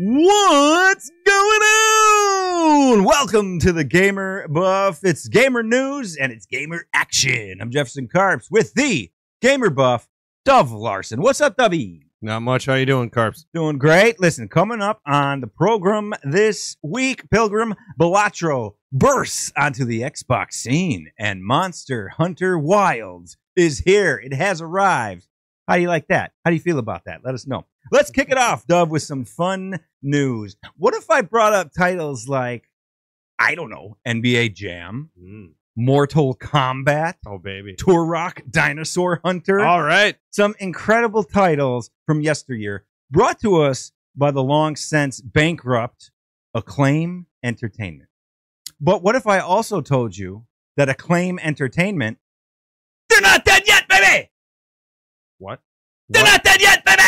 What's going on? Welcome to the Gamer Buff. It's gamer news and it's gamer action. I'm Jefferson Carps with the Gamer Buff, Dove Larson. What's up, Dovey? Not much. How you doing, Carps? Doing great. Listen, coming up on the program this week, Pilgrim Balatro bursts onto the Xbox scene, and Monster Hunter Wilds is here. It has arrived. How do you like that? How do you feel about that? Let us know. Let's kick it off, Dove, with some fun news. What if I brought up titles like, I don't know, NBA Jam, Mortal Kombat, Oh, baby. Turok Dinosaur Hunter? All right. Some incredible titles from yesteryear brought to us by the long since bankrupt Acclaim Entertainment. But what if I also told you that Acclaim Entertainment, they're not dead yet, baby! What? They're not dead yet, baby!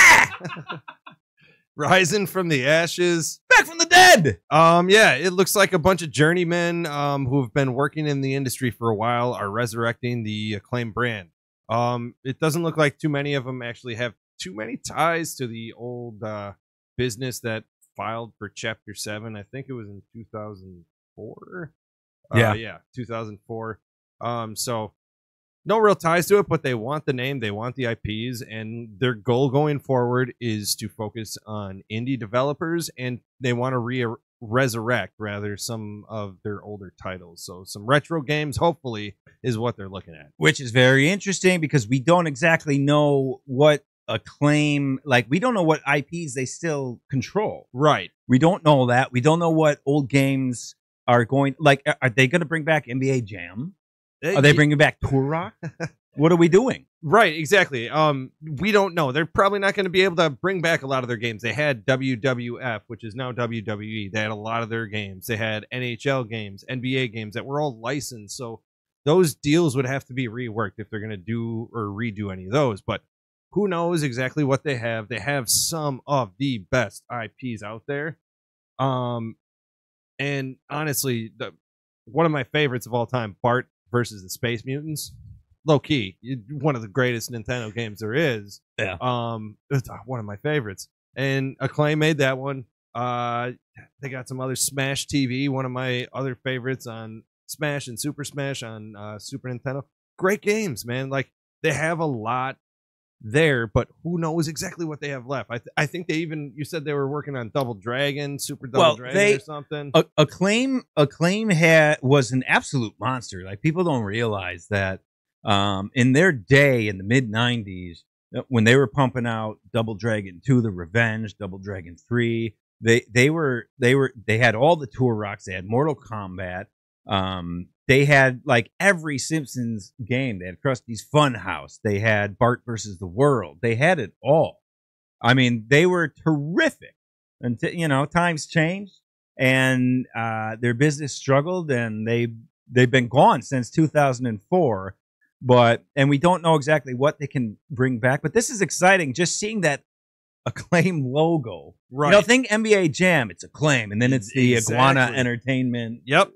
Rising from the ashes. Back from the dead! Yeah, it looks like a bunch of journeymen who have been working in the industry for a while are resurrecting the Acclaim brand. It doesn't look like too many of them actually have too many ties to the old business that filed for Chapter 7. I think it was in 2004. Yeah, 2004. So no real ties to it, but they want the name, they want the IPs, and their goal going forward is to focus on indie developers, and they want to resurrect rather some of their older titles. So some retro games, hopefully, is what they're looking at. Which is very interesting because we don't exactly know what Acclaim, like, we don't know what IPs they still control. Right. We don't know that. We don't know what old games are going, like, are they going to bring back NBA Jam? Are they bringing back Turok? What are we doing? Right, exactly. We don't know. They're probably not going to be able to bring back a lot of their games. They had WWF, which is now WWE. They had a lot of their games. They had NHL games, NBA games that were all licensed. So those deals would have to be reworked if they're going to do or redo any of those. But who knows exactly what they have. They have some of the best IPs out there. And honestly, one of my favorites of all time, Bart versus the Space Mutants, low key, one of the greatest Nintendo games there is. Yeah. It's one of my favorites. And Acclaim made that one. They got some other Smash TV, one of my other favorites on Smash and Super Smash on Super Nintendo. Great games, man. Like, they have a lot there, but who knows exactly what they have left. I think they even, you said they were working on Double Dragon, Super Double Dragon or something. Acclaim was an absolute monster. Like, people don't realize that in their day in the mid 90s, when they were pumping out Double Dragon 2 The Revenge, Double Dragon 3, they had all the Turoks, they had Mortal Kombat, they had like every Simpsons game. They had Krusty's Funhouse. They had Bart versus the World. They had it all. I mean, they were terrific. Until times changed and their business struggled, and they've been gone since 2004. And we don't know exactly what they can bring back. But this is exciting. Just seeing that Acclaim logo. Right. Think NBA Jam. It's Acclaim, and then it's the Iguana Entertainment. Yep.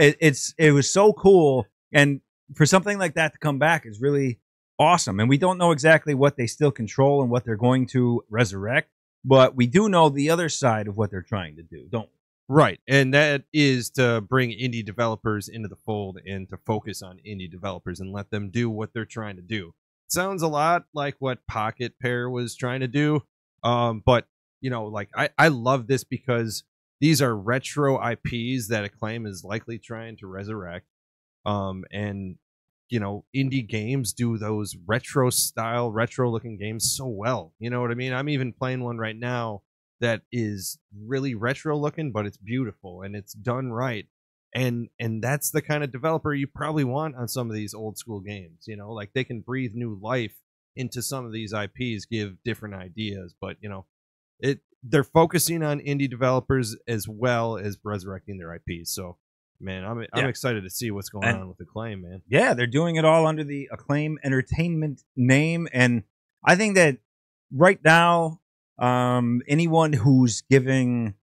It was so cool, and for something like that to come back is really awesome. And we don't know exactly what they still control and what they're going to resurrect, but we do know the other side of what they're trying to do, don't we? Right, and that is to bring indie developers into the fold and to focus on indie developers and let them do what they're trying to do. Sounds a lot like what Pocket Pair was trying to do, but I love this because these are retro IPs that Acclaim is likely trying to resurrect. And indie games do those retro looking games so well. You know what I mean? I'm even playing one right now that is really retro looking, but it's beautiful and it's done right. And that's the kind of developer you probably want on some of these old school games. Like, they can breathe new life into some of these IPs, give different ideas, but they're focusing on indie developers as well as resurrecting their IPs. So, man, I'm excited to see what's going on with Acclaim, man. Yeah, they're doing it all under the Acclaim Entertainment name, and I think that right now, anyone who's giving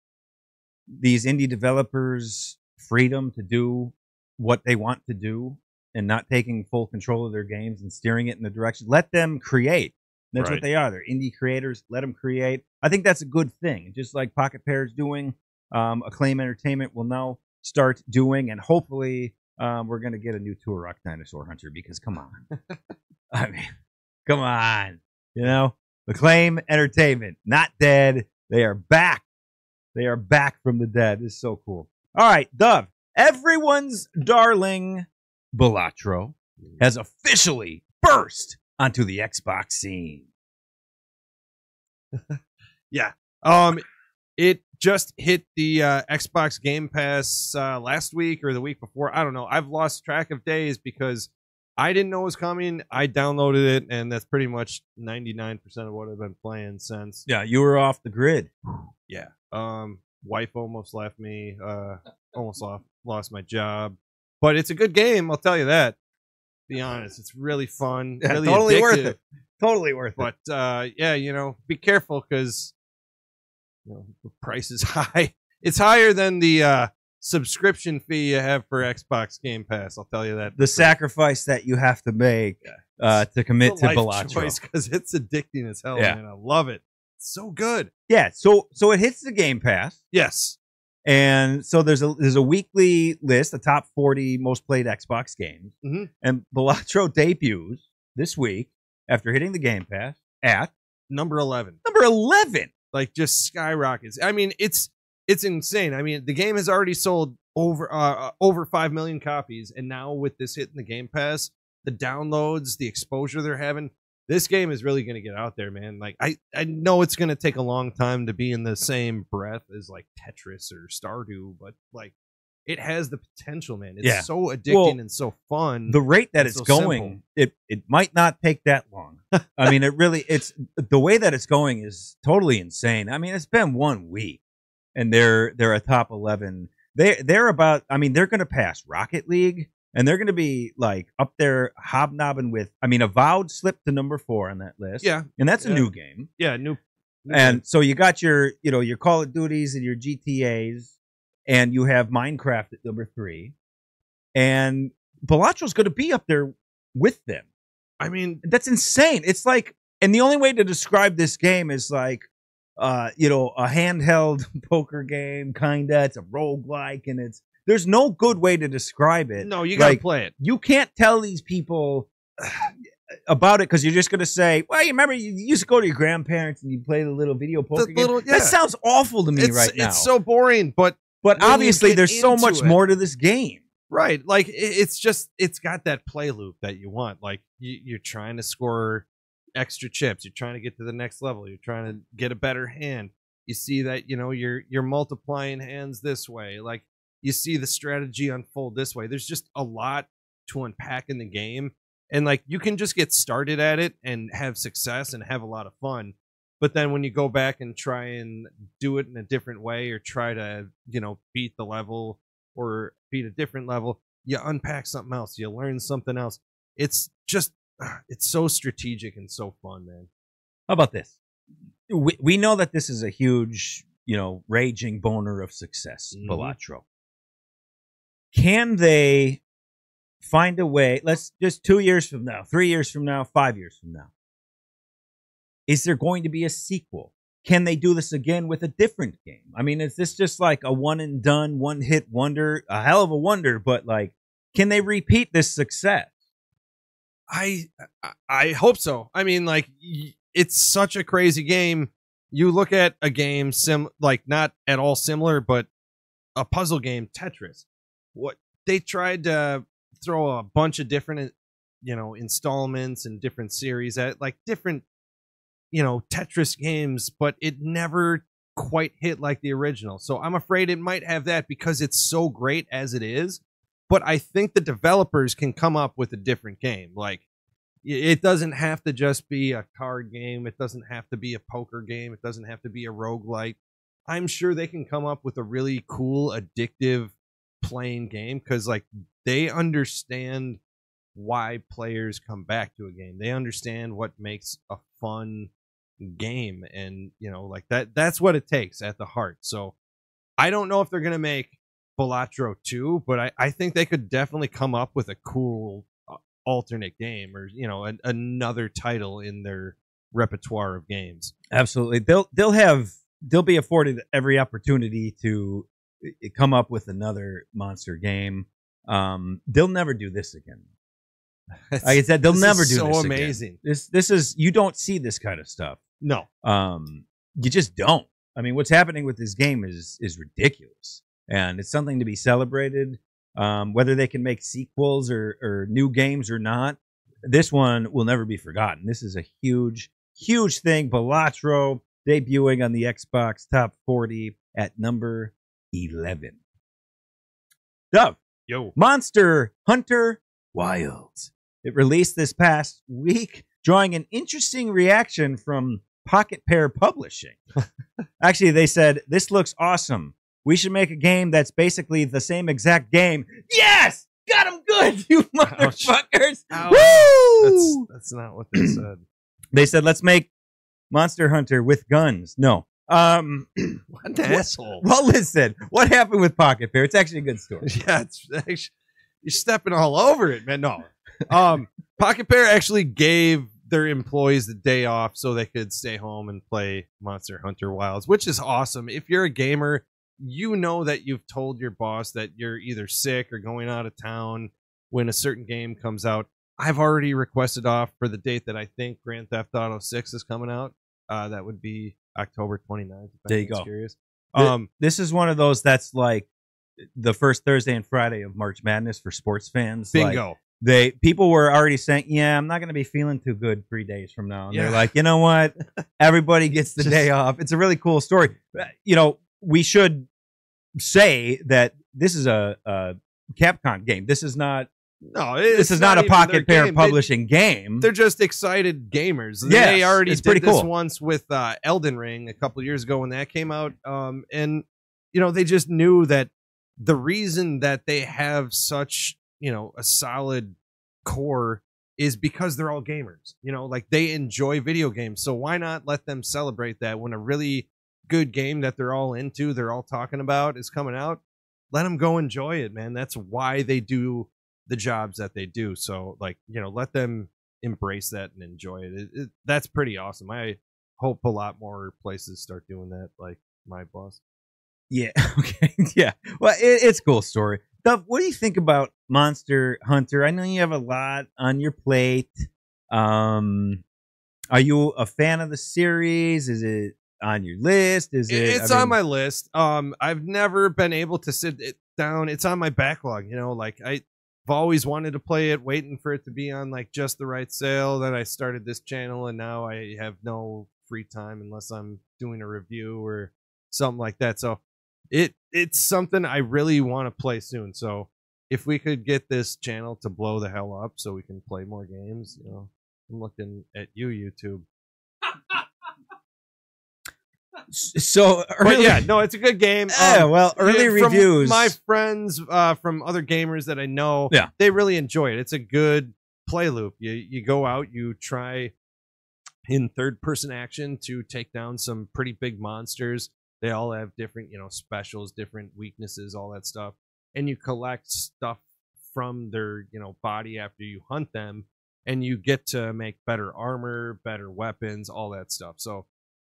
these indie developers freedom to do what they want to do and not taking full control of their games and steering it in the direction, let them create. That's what Right. they are. They're indie creators. Let them create. I think that's a good thing. Just like Pocket Pair is doing, Acclaim Entertainment will now start doing, and hopefully we're going to get a new Turok Dinosaur Hunter because come on. I mean, come on. Acclaim Entertainment, not dead. They are back. They are back from the dead. This is so cool. All right, Dove. Everyone's darling Balatro has officially burst onto the Xbox scene. Yeah. It just hit the Xbox Game Pass last week or the week before. I don't know. I've lost track of days because I didn't know it was coming. I downloaded it, and that's pretty much 99% of what I've been playing since. Yeah, you were off the grid. Yeah. Wife almost left me. Almost lost my job. But it's a good game, I'll tell you that. Be honest, it's really fun. Yeah, really totally addictive. worth it. Totally worth it. But yeah, be careful because the price is high. It's higher than the subscription fee you have for Xbox Game Pass. I'll tell you that. The sacrifice that you have to make to commit to Balatro, because it's addicting as hell, Yeah. man. I love it. It's so good. Yeah, so it hits the Game Pass, Yes. and so there's a weekly list, the top 40 most played Xbox games, Mhm. and Balatro debuts this week after hitting the Game Pass at Number 11. number 11. Like just skyrockets. I mean, it's insane. I mean, the game has already sold over 5 million copies, and now with this hit in the Game Pass, the downloads, the exposure they're having, this game is really going to get out there, man. Like I know it's going to take a long time to be in the same breath as like Tetris or Stardew, but like it has the potential, man. It's so addicting and so fun. The rate that it's so going, it might not take that long. I mean, it's the way that it's going is totally insane. I mean, it's been 1 week, and they're a top 11. They're about. I mean, they're going to pass Rocket League, and they're going to be like up there hobnobbing with. I mean, Avowed slipped to number 4 on that list. Yeah, and that's a new game. Yeah, new And game. so you got your Call of Duties and your GTAs, and you have Minecraft at number 3, and Balatro's going to be up there with them. I mean, That's insane. It's like, and the only way to describe this game is like, a handheld poker game, kinda. It's a roguelike, and there's no good way to describe it. no, you got to Like, play it. You can't tell these people about it because you're just going to say, well, you remember you used to go to your grandparents and you play the little video poker game. yeah. That sounds awful to me right now. It's so boring, but But when you obviously, get there's so into much it- more to this game. right. Like it's got that play loop that you want. Like you're trying to score extra chips. You're trying to get to the next level. You're trying to get a better hand. You see that you're multiplying hands this way. Like you see the strategy unfold this way. There's just a lot to unpack in the game, and like you can just get started at it and have success and have a lot of fun. But then when you go back and try and do it in a different way, or try to beat the level or beat a different level, you unpack something else. You learn something else. It's just it's so strategic and so fun, man. How about this? We know that this is a huge, raging boner of success, Mhm. Balatro. Can they find a way? Let's just 2 years from now, 3 years from now, 5 years from now. Is there going to be a sequel? Can they do this again with a different game? I mean, is this just like a one and done, one hit wonder? A hell of a wonder, but like, can they repeat this success? I hope so. I mean, like it's such a crazy game. You look at a game like not at all similar, but a puzzle game, Tetris. What they tried to throw a bunch of different, installments and different series at like different, Tetris games, but it never quite hit like the original. So I'm afraid it might have that because it's so great as it is. But I think the developers can come up with a different game. Like, it doesn't have to just be a card game. It doesn't have to be a poker game. It doesn't have to be a roguelike. I'm sure they can come up with a really cool, addictive playing game because, like, they understand why players come back to a game. They understand what makes a fun game. And, like that's what it takes at the heart. So I don't know if they're going to make Balatro 2, but I think they could definitely come up with a cool alternate game or another title in their repertoire of games. Absolutely. They'll be afforded every opportunity to come up with another monster game. They'll never do this again. Like I said, they'll never do so this amazing. again. This is, you don't see this kind of stuff. No. You just don't. I mean, what's happening with this game is ridiculous, and it's something to be celebrated. Whether they can make sequels or new games or not, this one will never be forgotten. This is a huge thing. Balatro debuting on the Xbox Top 40 at number 11. Dove. Yo. Monster Hunter Wilds. It released this past week, drawing an interesting reaction from Pocket Pair Publishing. Actually, they said, "This looks awesome. We should make a game that's basically the same exact game." Yes! Got him good, you motherfuckers! Woo! That's not what they said. They said, "Let's make Monster Hunter with guns." No. What an asshole. Well, listen, what happened with Pocket Pair? It's actually a good story. Yeah, it's actually, you're stepping all over it, man. No. Pocket Pair actually gave their employees the day off so they could stay home and play Monster Hunter Wilds, which is awesome. If you're a gamer, you know that you've told your boss that you're either sick or going out of town when a certain game comes out. I've already requested off for the date that I think Grand Theft Auto 6 is coming out. That would be October 29th. There you go. Curious. This is one of those that's like the first Thursday and Friday of March Madness for sports fans. Bingo. Like, people were already saying, "Yeah, I'm not going to be feeling too good 3 days from now." And they're like, "You know what? Everybody gets the day off." It's a really cool story. You know, we should say that this is a Capcom game. This is not. No, this is not a Pocket Pair Publishing game. They're just excited gamers. Yes, they already it's did pretty this cool. once with Elden Ring a couple years ago when that came out. And, you know, they just knew that the reason that they have such, you know, a solid core is because they're all gamers. You know, like they enjoy video games. So why not let them celebrate that when a really good game that they're all into, they're all talking about is coming out? Let them go enjoy it, man. That's why they do the jobs that they do. So, like, you know, let them embrace that and enjoy it. That's pretty awesome. I hope a lot more places start doing that, like my boss. Yeah. Okay. Yeah. Well, it's a cool story. Duff, what do you think about Monster Hunter? I know you have a lot on your plate. Are you a fan of the series? Is it on your list? It's on my list. I've never been able to sit it down. It's on my backlog. You know, like I've always wanted to play it, waiting for it to be on like just the right sale. Then I started this channel, and now I have no free time unless I'm doing a review or something like that. So it's something I really want to play soon. So if we could get this channel to blow the hell up so we can play more games, you know, I'm looking at you, YouTube. So but yeah, no, it's a good game. Well, early reviews. My friends from other gamers that I know, yeah, they really enjoy it. It's a good play loop. You go out, you try in third person action to take down some pretty big monsters. They all have different, you know, specials, different weaknesses, all that stuff. And you collect stuff from their, you know, body after you hunt them, and you get to make better armor, better weapons, all that stuff. So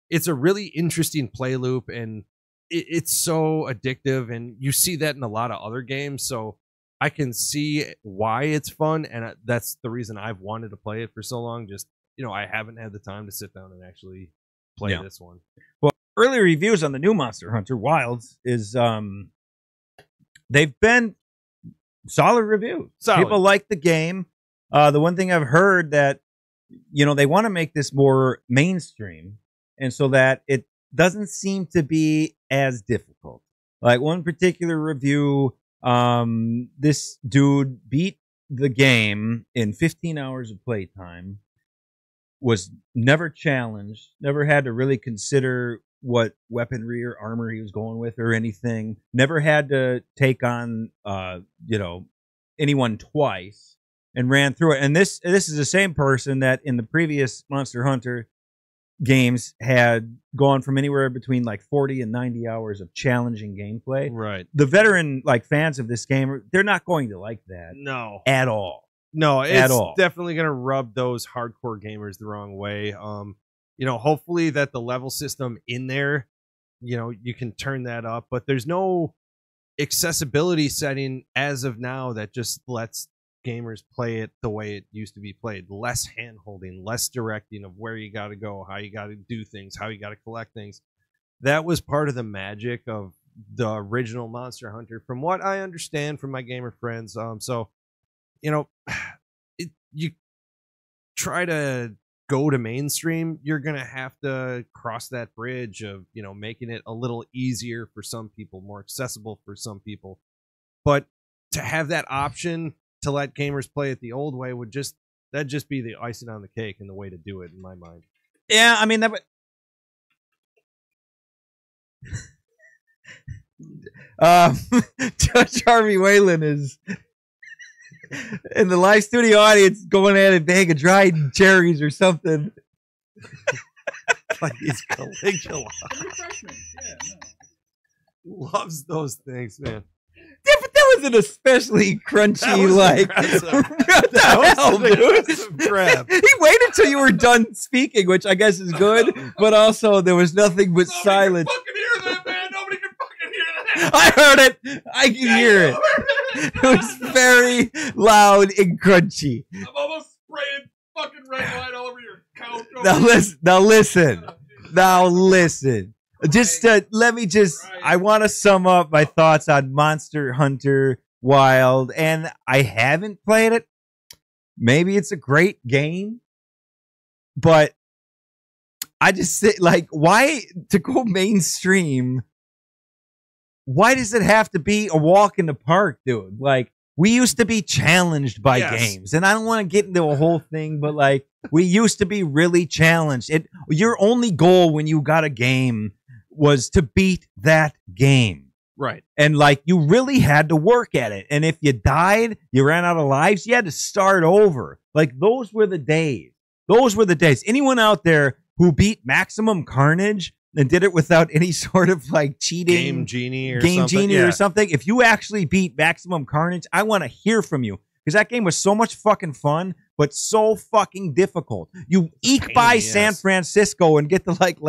it's a really interesting play loop, and it's so addictive, and you see that in a lot of other games. So I can see why it's fun, and that's the reason I've wanted to play it for so long. Just, you know, I haven't had the time to sit down and actually play this one. Well, early reviews on the new Monster Hunter Wilds is they've been solid reviews. People like the game. The one thing I've heard that, you know, they want to make this more mainstream, and so that it doesn't seem to be as difficult. Like one particular review, this dude beat the game in 15 hours of playtime, was never challenged, never had to really consider what weaponry or armor he was going with or anything, never had to take on, you know, anyone twice, and ran through it. And this is the same person that in the previous Monster Hunter games had gone from anywhere between like 40 and 90 hours of challenging gameplay. Right. The veteran like fans of this game, they're not going to like that. No. At all. No, it's definitely going to rub those hardcore gamers the wrong way. hopefully that the level system in there, you can turn that up, but there's no accessibility setting as of now that just lets gamers play it the way it used to be played. Less hand holding, less directing of where you got to go, how you got to do things, how you got to collect things. That was part of the magic of the original Monster Hunter, from what I understand from my gamer friends. So, you try to go to mainstream, you're gonna have to cross that bridge of making it a little easier for some people, more accessible for some people. But to have that option to let gamers play it the old way that'd just be the icing on the cake and the way to do it in my mind. Yeah, I mean that would. Judge Harvey Whalen is in the live studio audience going at a bag of dried cherries or something. Like it's Caligula. Loves those things, man. Yeah, but that was an especially crunchy, like, what the hell, dude? Grab. He waited till you were done speaking, which I guess is good, but also there was nothing but silence. Fucking hear that, man. Nobody can fucking hear that. I heard it. I can hear it. It was very loud and crunchy. I'm almost spraying fucking red wine all over your couch. Now listen. Just I want to sum up my thoughts on Monster Hunter Wild, and I haven't played it. Maybe it's a great game, but I just say, like, why to go mainstream? Why does it have to be a walk in the park, dude? Like, we used to be challenged by games, and I don't want to get into a whole thing, but like, we used to be really challenged. Your only goal when you got a game was to beat that game. Right. And like, you really had to work at it. And if you died, you ran out of lives, you had to start over. Like, those were the days. Those were the days. Anyone out there who beat Maximum Carnage and did it without any sort of like cheating, Game Genie or something, if you actually beat Maximum Carnage, I want to hear from you, because that game was so much fucking fun, but so fucking difficult. You eke by San Francisco and get to like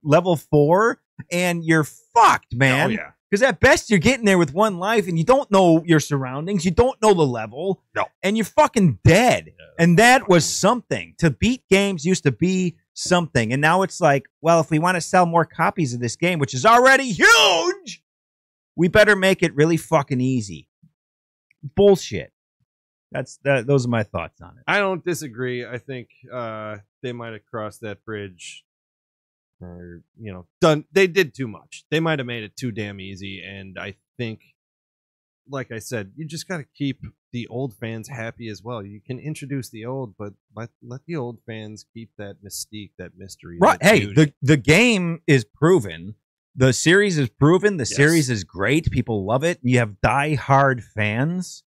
level 4, and you're fucked, man. Oh, yeah. Because at best you're getting there with one life, and you don't know your surroundings, you don't know the level, and you're fucking dead. And that was something. To beat games used to be something, and now it's like, well, if we want to sell more copies of this game, which is already huge, we better make it really fucking easy. Bullshit. Those are my thoughts on it. I don't disagree. I think they might have crossed that bridge, or done. They did too much. They might have made it too damn easy. And I think, like I said, you just got to keep the old fans happy as well. You can introduce the old, but let the old fans keep that mystique, that mystery. Right? That hey, the game is proven. The series is proven. The series is great. People love it. You have die-hard fans.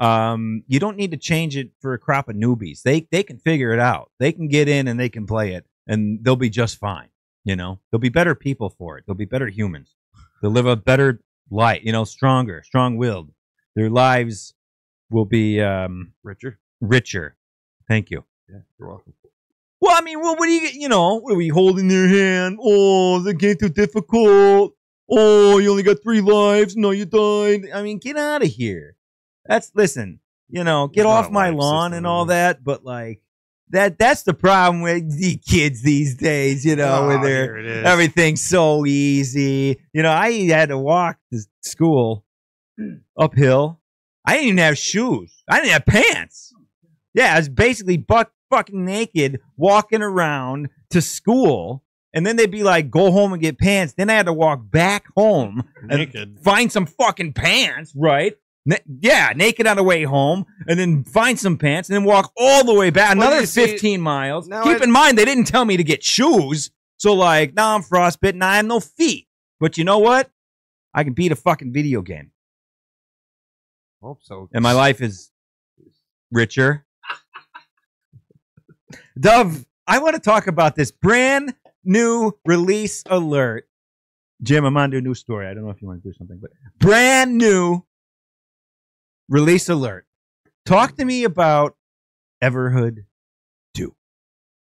You don't need to change it for a crop of newbies. They can figure it out. They can get in and they can play it, and they'll be just fine. They'll be better people for it. They'll be better humans. They'll live a better life. Stronger, strong-willed. Their lives will be richer. Thank you. Yeah, you're welcome. Well, I mean, what do you get? What are we holding their hand? Oh, the game too difficult. Oh, you only got 3 lives. No, you died. I mean, get out of here. Listen, get off my lawn and all that, but like that's the problem with the kids these days, with everything's so easy. I had to walk to school uphill. I didn't even have shoes. I didn't have pants. Yeah, I was basically buck fucking naked walking around to school. And then they'd be like, go home and get pants. Then I had to walk back home and find some fucking pants, right? Naked on the way home, and then find some pants, and then walk all the way back, another 15 miles. Keep in mind, they didn't tell me to get shoes. So, like, now I'm frostbitten, I have no feet. But you know what? I can beat a fucking video game. Hope so. And my life is richer. Dove, I want to talk about this brand new release alert. Jim, I'm on to a new story. I don't know if you want to do something, but brand new release alert. Talk to me about Everhood 2.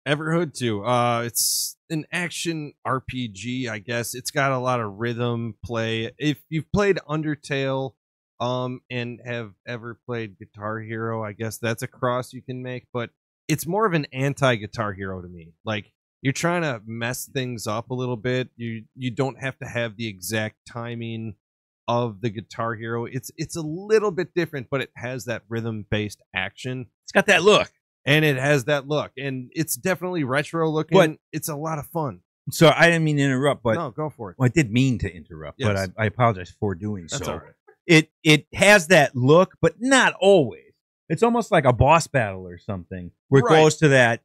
Everhood 2. It's an action RPG, I guess. It's got a lot of rhythm play. If you've played Undertale, and have ever played Guitar Hero, I guess that's a cross you can make, but it's more of an anti-Guitar Hero to me. Like, you're trying to mess things up a little bit. You don't have to have the exact timing of the Guitar Hero. It's a little bit different, but it has that rhythm-based action. It's got that look. And it has that look, and it's definitely retro looking. But it's a lot of fun. So I didn't mean to interrupt, but no, go for it. Well, I did mean to interrupt, Yes. but I apologize for doing That's so. all right. It has that look, but not always. It's almost like a boss battle or something, where it Right. goes to that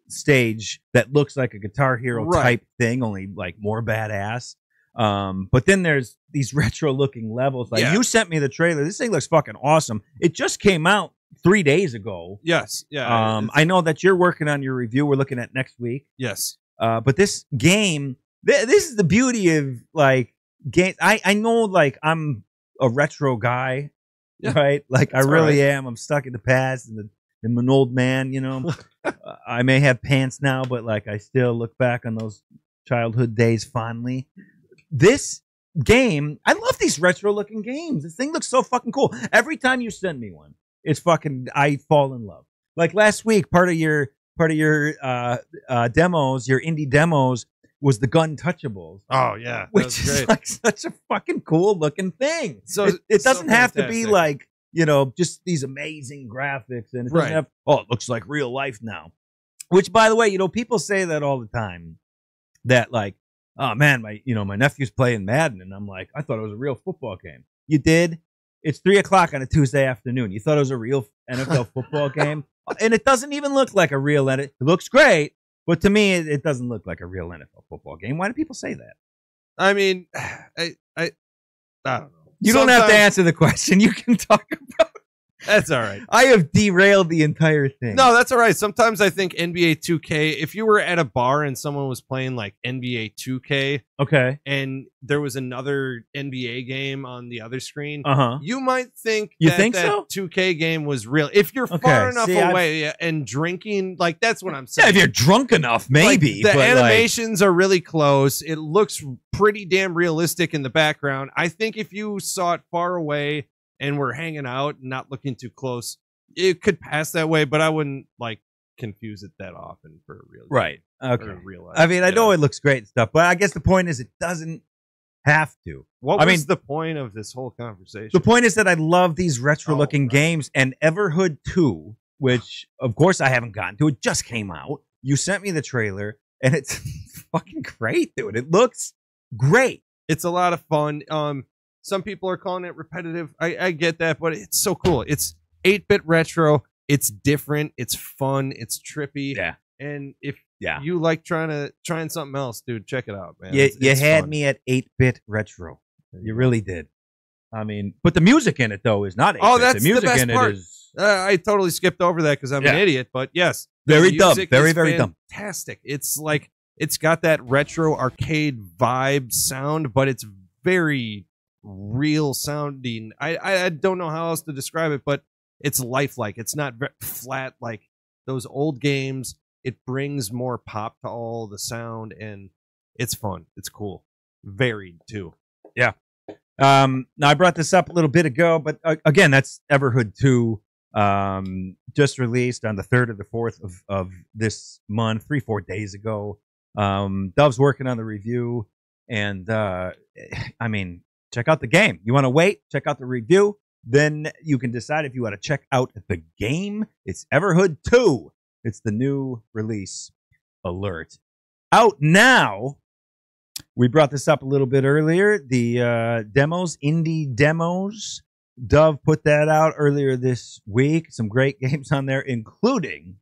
stage that looks like a Guitar Hero Right. type thing, only like more badass. But then there's these retro looking levels. Like Yeah. you sent me the trailer. This thing looks fucking awesome. It just came out 3 days ago. Yes, yeah. I know that you're working on your review. We're looking at next week. Yes. But this game, this is the beauty of like games. I know like I'm a retro guy, Yeah. right? Like That's I really all right. am. I'm stuck in the past and I'm an old man, I may have pants now, but like I still look back on those childhood days fondly. This game, I love these retro looking games. This thing looks so fucking cool. Every time you send me one, it's fucking, I fall in love. Like last week, part of your demos, your indie demos, was the gun touchables, Oh yeah, that which was is great. like such a fucking cool looking thing. So it so doesn't have to be fantastic. like just these amazing graphics, and it doesn't Right. have it looks like real life now. Which, by the way, people say that all the time. That like, oh man, my nephew's playing Madden, and I'm like, I thought it was a real football game. You did? It's 3:00 on a Tuesday afternoon. You thought it was a real NFL football game, and it doesn't even look like a real. It looks great, but to me, it doesn't look like a real NFL football game. Why do people say that? I mean, I don't know. You don't have to Sometimes- answer the question. You can talk about. That's all right. I have derailed the entire thing. No, that's all right. Sometimes I think NBA 2K, if you were at a bar and someone was playing like NBA 2K Okay. and there was another NBA game on the other screen, Uh-huh. you might think You that think that so? 2K game was real. If you're Okay, far enough see, away and drinking, like that's what I'm Yeah, saying. if you're drunk enough, maybe. Like, the but animations are really close. It looks pretty damn realistic in the background. I think if you saw it far away and were hanging out and not looking too close, it could pass that way, but I wouldn't like confuse it that often for a real game. right. Or Okay. a real life. I mean, I know Yeah. it looks great and stuff, but I guess the point is it doesn't have to. What I was mean- the point of this whole conversation? The point is that I love these retro-looking right. games, and Everhood 2, which, of course, I haven't gotten to. It just came out. You sent me the trailer, and it's fucking great, dude. It looks great. It's a lot of fun. Some people are calling it repetitive. I get that, but it's so cool. It's 8-bit retro. It's different. It's fun. It's trippy. Yeah. And if Yeah. you like trying something else, dude, check it out, man. You It's had fun. me at 8-bit retro. There You go. really did. I mean, but the music in it, though, is not 8-bit. Oh, that's the music the best in part. it is... I totally skipped over that because I'm an Yeah. idiot. But yes, the Very dumb. music Very, is very dumb. fantastic. It's like it's got that retro arcade vibe sound, but it's very real sounding. I don't know how else to describe it, but it's lifelike. It's not flat like those old games. It brings more pop to all the sound, and it's fun. It's cool. Varied too. Now I brought this up a little bit ago, but again, that's Everhood 2, just released on the 3rd or the 4th of this month, 3-4 days ago. Dove's working on the review, and I mean, check out the game. You want to wait? Check out the review. Then you can decide if you want to check out the game. It's Everhood 2. It's the new release alert. Out now. We brought this up a little bit earlier. The demos, indie demos. Dove put that out earlier this week. Some great games on there, including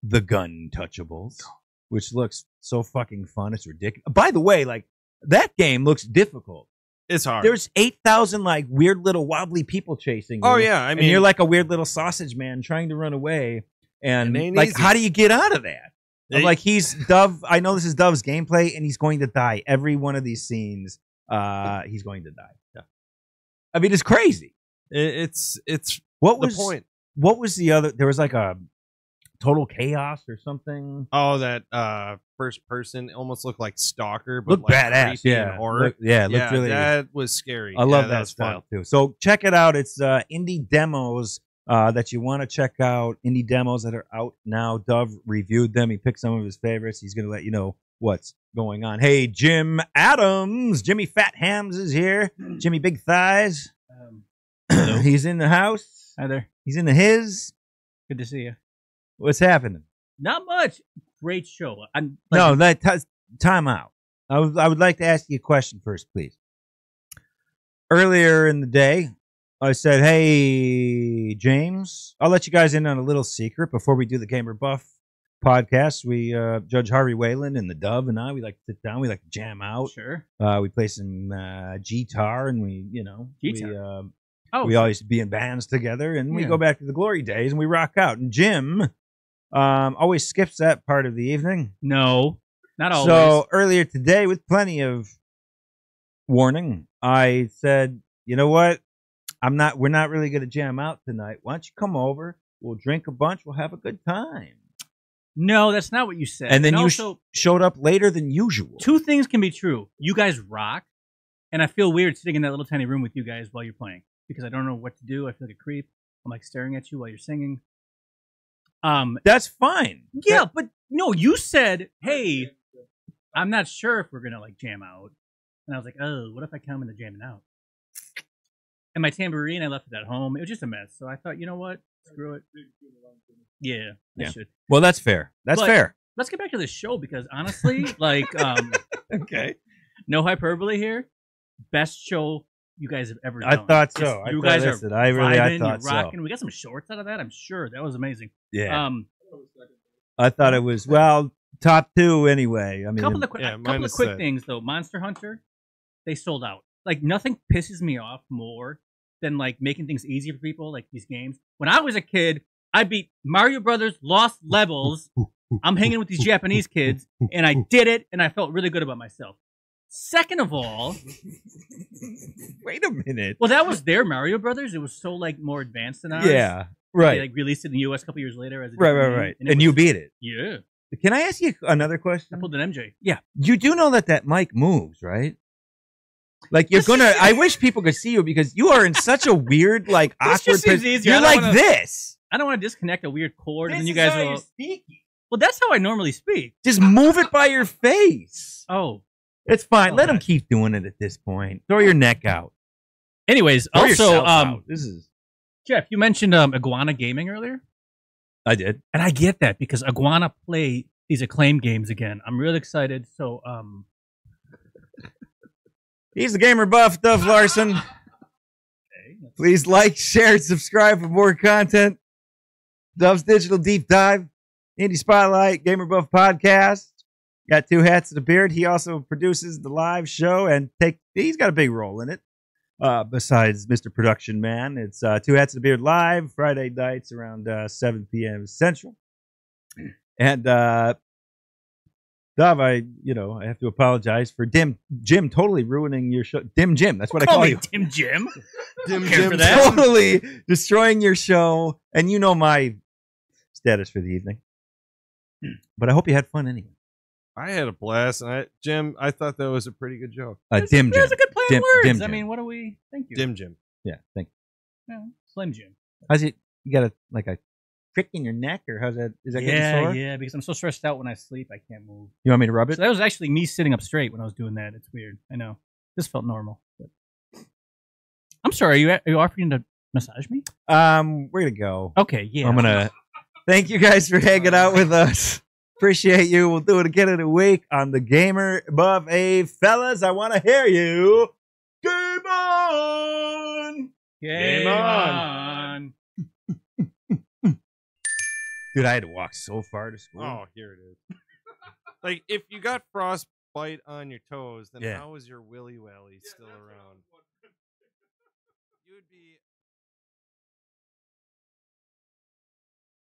the Gun Touchables, which looks so fucking fun. It's ridiculous. By the way, like that game looks difficult. It's hard. There's 8,000 like weird little wobbly people chasing you. Oh yeah, I and mean, you're like a weird little sausage man trying to run away. And It ain't like, easy. how do you get out of that? I'm They- like, he's Dove. I know this is Dove's gameplay, and he's going to die. Every one of these scenes, he's going to die. Yeah. I mean, it's crazy. it's What the was point. What was the other? There was like a Total Chaos or something. Oh, that first person almost looked like Stalker, but Looked like badass. creepy and Yeah, horror. looked really. That was scary. I love that that was style fun. too. So check it out. It's indie demos that you want to check out. Indie demos that are out now. Dove reviewed them. He picked some of his favorites. He's going to let you know what's going on. Hey, Jim Adams. Jimmy Fat Hams is here. Jimmy Big Thighs. He's in the house. Hi there. He's in the his. Good to see you. What's happening? Not much. Great show. I'm No, time out. I would like to ask you a question first, please. Earlier in the day, I said, hey, James, I'll let you guys in on a little secret before we do the Gamer Buff podcast. We, Judge Harvey Whalen and the Dove and I, we like to sit down. We like to jam out. Sure. We play some guitar and we, Guitar. we always be in bands together and we go back to the glory days and we rock out. And Jim always skips that part of the evening. No, not always. So earlier today, with plenty of warning, I said, you know what? We're not really going to jam out tonight. Why don't you come over? We'll drink a bunch. We'll have a good time. No, that's not what you said. And then you also, showed up later than usual. two things can be true. You guys rock, and I feel weird sitting in that little tiny room with you guys while you're playing because I don't know what to do. I feel like a creep. I'm like staring at you while you're singing. That's fine. Yeah, but no, you said, hey, I'm not sure if we're going to like jam out. And I was like, oh, what if I come in the jamming out? And my tambourine, I left it at home. It was just a mess. So I thought, you know what? Screw it. Yeah, I should. Well, that's fair. That's fair. Let's get back to the show because honestly, like, Okay. no hyperbole here. Best show you guys have ever done. I thought so. You guys are I vibing, thought you're rocking. so. We got some shorts out of that. I'm sure that was amazing. Yeah. I thought it was top two anyway. I mean, couple of quick things though. Monster Hunter, they sold out. Like nothing pisses me off more than like making things easy for people like these games. When I was a kid, I beat Mario Brothers Lost Levels. I'm hanging with these Japanese kids, and I did it, and I felt really good about myself. Second of all, wait a minute. Well, that was their Mario Brothers. It was so like more advanced than ours. Yeah, right. They like released it in the U.S. a couple years later. As a right. And you beat it. Yeah. Can I ask you another question? I pulled an MJ. Yeah. You do know that mic moves, right? Like you're gonna. I wish people could see you because you are in such a weird, like awkward position. You're like this. I don't want to disconnect a weird cord, and then you guys will. Well, that's how I normally speak. Just move it by your face. Oh, it's fine. Let him keep doing it at this point. Throw your neck out. Anyways, Throw also, out. This is Jeff. You mentioned Iguana Gaming earlier. I did, and I get that because Iguana play these Acclaim games again. I'm really excited. So, he's the gamer buff, Duff Larson. Okay, please like, share, and subscribe for more content. Duff's Digital Deep Dive, Indie Spotlight, Gamer Buff Podcast. Got two hats and a beard. He also produces the live show and he's got a big role in it. Besides Mr. Production Man, it's Two Hats and a Beard live Friday nights around 7 p.m. Central. And Dov, I have to apologize for Jim totally ruining your show. Dim Jim, that's what I call you. Dim Jim. Dim Jim for that. Totally destroying your show, and you know my status for the evening. But I hope you had fun anyway. I had a blast, and Jim, I thought that was a pretty good joke. Dim Jim. That's a good play on words. Dim I Jim. mean, what do we? Thank you. Dim Jim. Yeah, thank you. Yeah, Slim Jim. How's it? You got a crick in your neck, or how's that? Is that getting sore? Yeah, because I'm so stressed out when I sleep, I can't move. You want me to rub it? So that was actually me sitting up straight when I was doing that. It's weird. I know. This felt normal. But... I'm sorry. Are you offering to massage me? We're gonna go. Okay. Yeah. I'm gonna. Thank you guys for hanging out with us. Appreciate you. We'll do it again in a week on the Gamer Above A. Fellas, I want to hear you. Game on! Game on! Dude, I had to walk so far to school. Oh, here it is. Like, if you got frostbite on your toes, then how is your willy wally still around? You would be